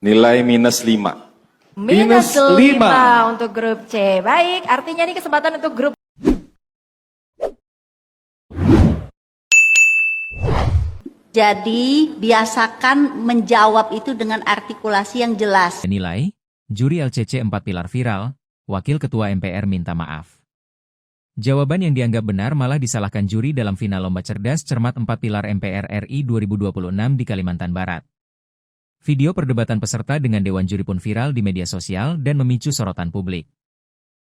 Nilai -5. -5 untuk grup C. Baik, artinya ini kesempatan untuk grup. Jadi biasakan menjawab itu dengan artikulasi yang jelas. Nilai, juri LCC 4 pilar viral, Wakil Ketua MPR minta maaf. Jawaban yang dianggap benar malah disalahkan juri dalam final Lomba Cerdas Cermat 4 Pilar MPR RI 2026 di Kalimantan Barat. Video perdebatan peserta dengan Dewan Juri pun viral di media sosial dan memicu sorotan publik.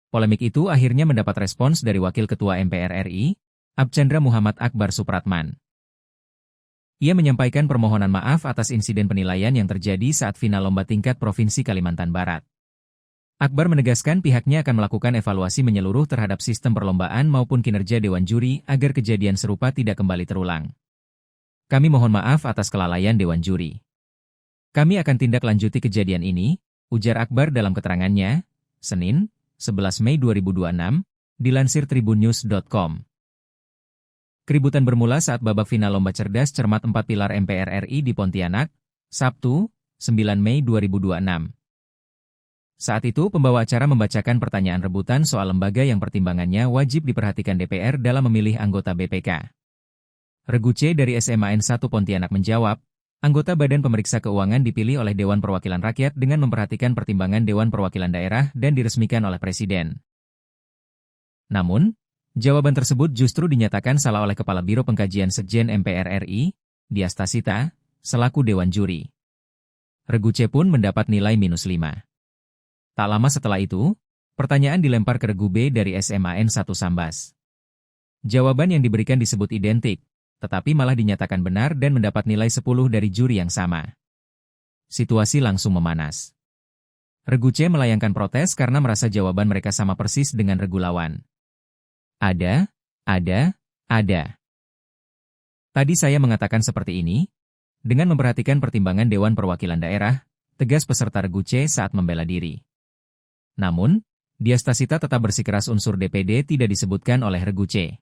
Polemik itu akhirnya mendapat respons dari Wakil Ketua MPR RI, Archandra Muhammad Akbar Supratman. Ia menyampaikan permohonan maaf atas insiden penilaian yang terjadi saat final lomba tingkat Provinsi Kalimantan Barat. Akbar menegaskan pihaknya akan melakukan evaluasi menyeluruh terhadap sistem perlombaan maupun kinerja Dewan Juri agar kejadian serupa tidak kembali terulang. Kami mohon maaf atas kelalaian Dewan Juri. Kami akan tindak lanjuti kejadian ini, ujar Akbar dalam keterangannya, Senin, 11 Mei 2026, dilansir tribunnews.com. Keributan bermula saat babak final Lomba Cerdas Cermat 4 Pilar MPR RI di Pontianak, Sabtu, 9 Mei 2026. Saat itu, pembawa acara membacakan pertanyaan rebutan soal lembaga yang pertimbangannya wajib diperhatikan DPR dalam memilih anggota BPK. Regu C dari SMAN 1 Pontianak menjawab, anggota Badan Pemeriksa Keuangan dipilih oleh Dewan Perwakilan Rakyat dengan memperhatikan pertimbangan Dewan Perwakilan Daerah dan diresmikan oleh Presiden. Namun, jawaban tersebut justru dinyatakan salah oleh Kepala Biro Pengkajian Sekjen MPR RI, Diastasita, selaku Dewan Juri. Regu C pun mendapat nilai -5. Tak lama setelah itu, pertanyaan dilempar ke Regu B dari SMAN 1 Sambas. Jawaban yang diberikan disebut identik, tetapi malah dinyatakan benar dan mendapat nilai 10 dari juri yang sama. Situasi langsung memanas. Regu C melayangkan protes karena merasa jawaban mereka sama persis dengan regu lawan. Ada. Tadi saya mengatakan seperti ini, dengan memperhatikan pertimbangan Dewan Perwakilan Daerah, tegas peserta Regu C saat membela diri. Namun, Diastasita tetap bersikeras unsur DPD tidak disebutkan oleh Regu C.